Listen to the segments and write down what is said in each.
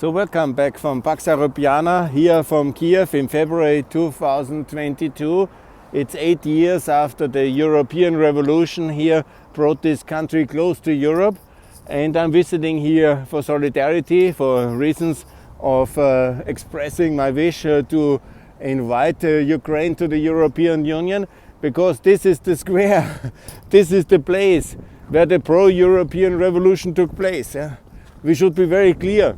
So welcome back from Pax Europiana, here from Kiev in February 2022. It's 8 years after the European Revolution here brought this country close to Europe. And I'm visiting here for solidarity, for reasons of expressing my wish to invite Ukraine to the European Union, because this is the square, this is the place where the pro-European revolution took place. We should be very clear.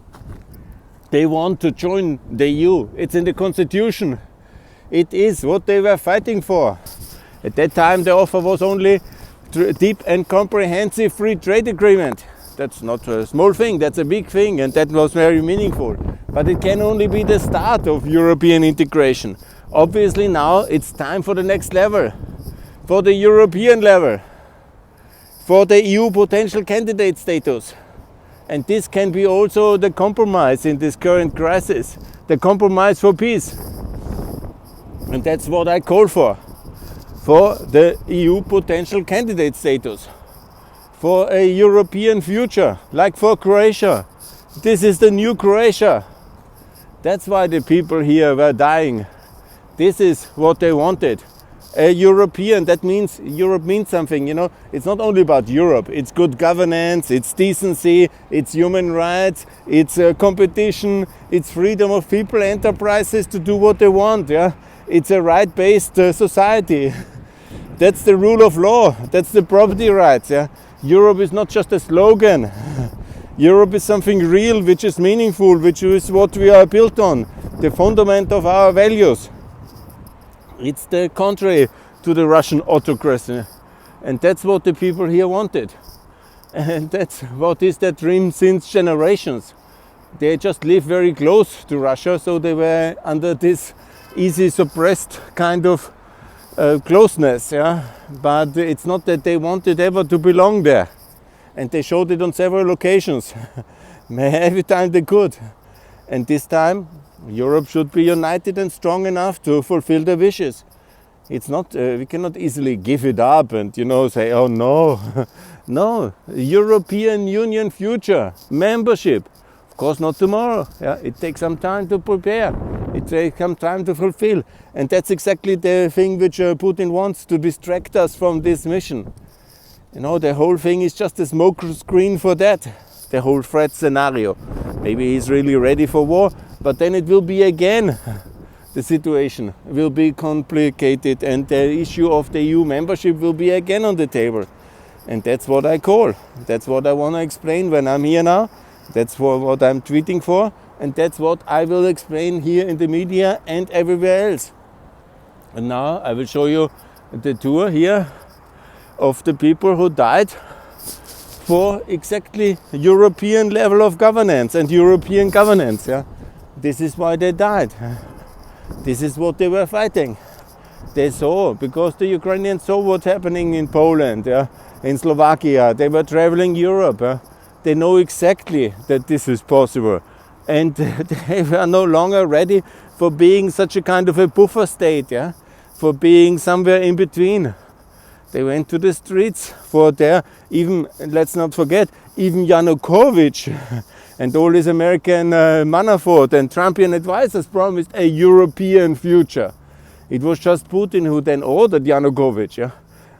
They want to join the EU. It's in the constitution. It is what they were fighting for. At that time the offer was only deep and comprehensive free trade agreement. That's not a small thing, that's a big thing, and that was very meaningful. But it can only be the start of European integration. Obviously now it's time for the next level, for the European level, for the EU potential candidate status. And this can be also the compromise in this current crisis, the compromise for peace. And that's what I call for the EU potential candidate status, for a European future, like for Croatia. This is the new Croatia. That's why the people here were dying. This is what they wanted. A European, that means Europe means something, you know. It's not only about Europe, it's good governance, it's decency, it's human rights, it's competition, it's freedom of people, enterprises to do what they want, yeah. It's a right-based society. That's the rule of law, that's the property rights, yeah. Europe is not just a slogan. Europe is something real, which is meaningful, which is what we are built on, the fundament of our values. It's the contrary to the Russian autocracy, and that's what the people here wanted. And that's what is their dream since generations. They just live very close to Russia, so they were under this easy suppressed kind of closeness. Yeah? But it's not that they wanted ever to belong there. And they showed it on several occasions, every time they could. And this time Europe should be united and strong enough to fulfill their wishes. It's not, we cannot easily give it up and, you know, say, oh no. No, European Union future, membership. Of course not tomorrow. Yeah? It takes some time to prepare. It takes some time to fulfill. And that's exactly the thing which Putin wants, to distract us from this mission. You know, the whole thing is just a smoke screen for that. The whole threat scenario. Maybe he's really ready for war, but then it will be again, the situation will be complicated and the issue of the EU membership will be again on the table. And that's what I call. That's what I want to explain when I'm here now. That's what I'm tweeting for, and that's what I will explain here in the media and everywhere else. And now I will show you the tour here of the people who died for exactly European level of governance and European governance. Yeah? This is why they died. This is what they were fighting. They saw, because the Ukrainians saw what's happening in Poland, yeah? In Slovakia. They were traveling Europe. Yeah? They know exactly that this is possible. And they were no longer ready for being such a kind of a buffer state, yeah? For being somewhere in between. They went to the streets for their, even, let's not forget, even Yanukovych and all his American Manafort and Trumpian advisors promised a European future. It was just Putin who then ordered Yanukovych. Yeah?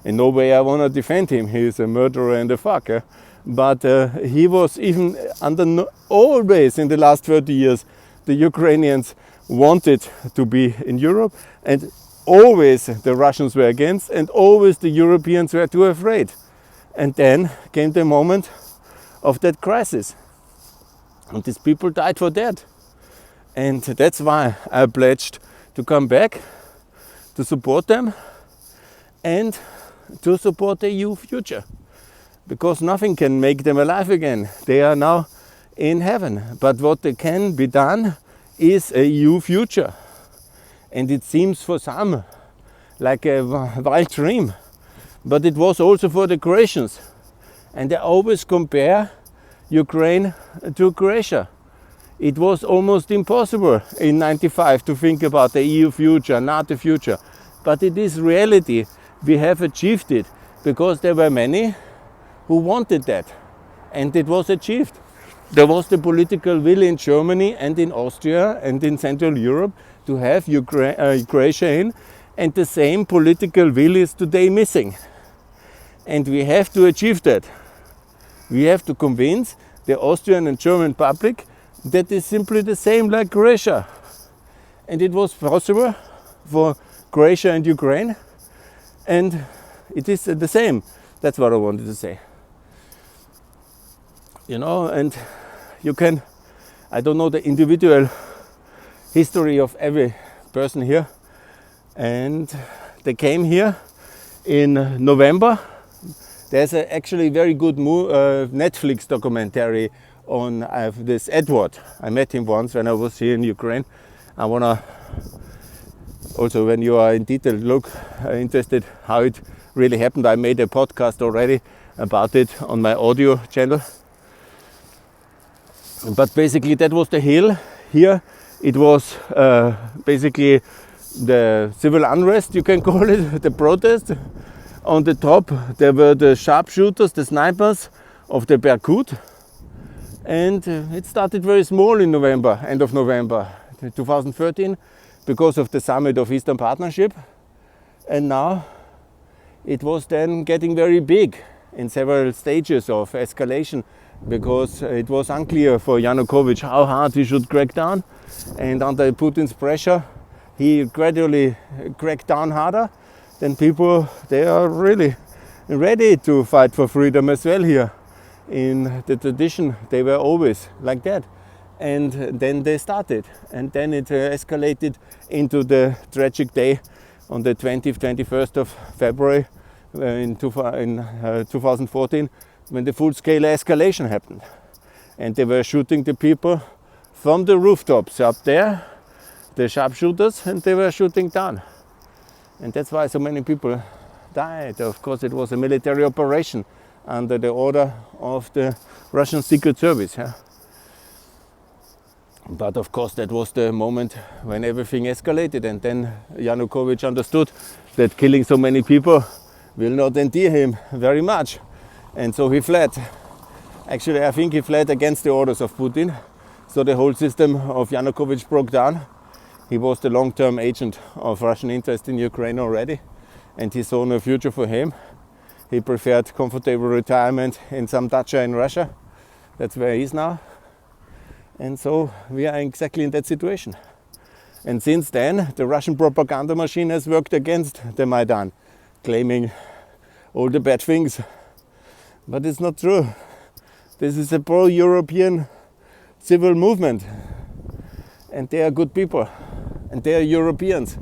In no way I want to defend him, he is a murderer and a fucker. But he was even under, always in the last 30 years, the Ukrainians wanted to be in Europe, and always the Russians were against, and always the Europeans were too afraid. And then came the moment of that crisis. And these people died for that. And that's why I pledged to come back, to support them, and to support the EU future. Because nothing can make them alive again. They are now in heaven. But what can be done is a EU future. And it seems for some like a wild dream, but it was also for the Croatians. And they always compare Ukraine to Croatia. It was almost impossible in '95 to think about the EU future, NATO future. But it is reality. We have achieved it because there were many who wanted that. And it was achieved. there was the political will in Germany and in Austria and in Central Europe to have Croatia in, and the same political will is today missing. And we have to achieve that. We have to convince the Austrian and German public that is simply the same like Croatia. And it was possible for Croatia and Ukraine, and it is the same. That's what I wanted to say. You know, and you can, I don't know the individual history of every person here, and they came here in November. There's actually very good Netflix documentary on this Edward. I met him once when I was here in Ukraine. I wanna also, when you are in detail interested how it really happened, I made a podcast already about it on my audio channel. But basically that was the hill. Here it was basically the civil unrest, you can call it, the protest. On the top there were the sharpshooters, the snipers of the Berkut. And it started very small in November, end of November 2013, because of the summit of Eastern Partnership. And now it was then getting very big in several stages of escalation, because it was unclear for Yanukovych how hard he should crack down. And under Putin's pressure, he gradually cracked down harder. Then people, they are really ready to fight for freedom as well here. In the tradition, they were always like that. And then they started. And then it escalated into the tragic day on the 21st of February in 2014, when the full-scale escalation happened. And they were shooting the people from the rooftops up there, the sharpshooters, and they were shooting down. And that's why so many people died. Of course, it was a military operation under the order of the Russian Secret Service. Yeah? But of course, that was the moment when everything escalated, and then Yanukovych understood that killing so many people will not endear him very much. And so he fled. Actually, I think he fled against the orders of Putin. So the whole system of Yanukovych broke down. He was the long-term agent of Russian interest in Ukraine already, and he saw no future for him. He preferred comfortable retirement in some dacha in Russia. That's where he is now. And so we are exactly in that situation. And since then, the Russian propaganda machine has worked against the Maidan, claiming all the bad things. But it's not true. This is a pro-European civil movement. And they are good people. And they are Europeans.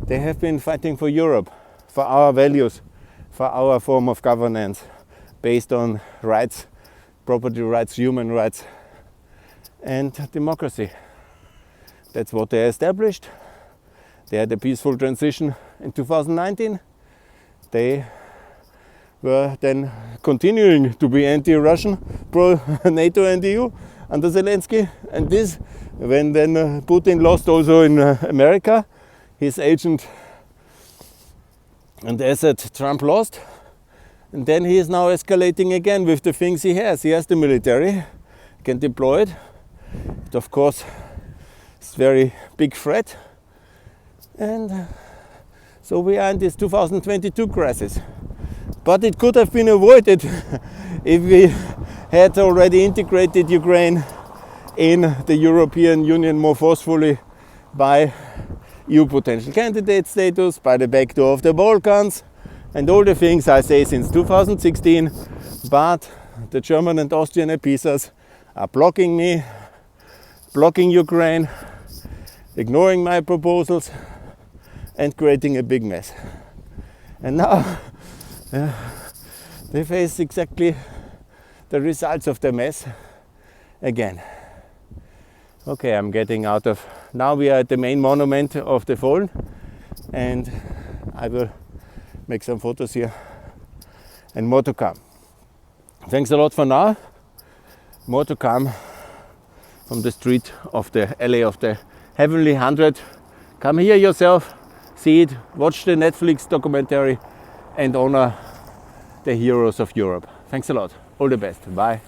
They have been fighting for Europe, for our values, for our form of governance, based on rights, property rights, human rights, and democracy. That's what they established. They had a peaceful transition in 2019. They were then continuing to be anti-Russian, pro-NATO and EU under Zelensky. And this, when then Putin lost also in America, his agent and asset Trump lost. And then he is now escalating again with the things he has. He has the military, can deploy it. It of course is a very big threat. And so we are in this 2022 crisis. But it could have been avoided if we had already integrated Ukraine in the European Union more forcefully by EU potential candidate status, by the back door of the Balkans, and all the things I say since 2016. But the German and Austrian appeasers are blocking me, blocking Ukraine, ignoring my proposals, and creating a big mess. And now they face exactly the results of the mess again. Okay, I'm getting out of. Now we are at the main monument of the fallen, and I will make some photos here and more to come. Thanks a lot for now. More to come from the street of the alley of the Heavenly 100. Come here yourself, see it, watch the Netflix documentary, and honor the heroes of Europe. Thanks a lot. All the best. Bye.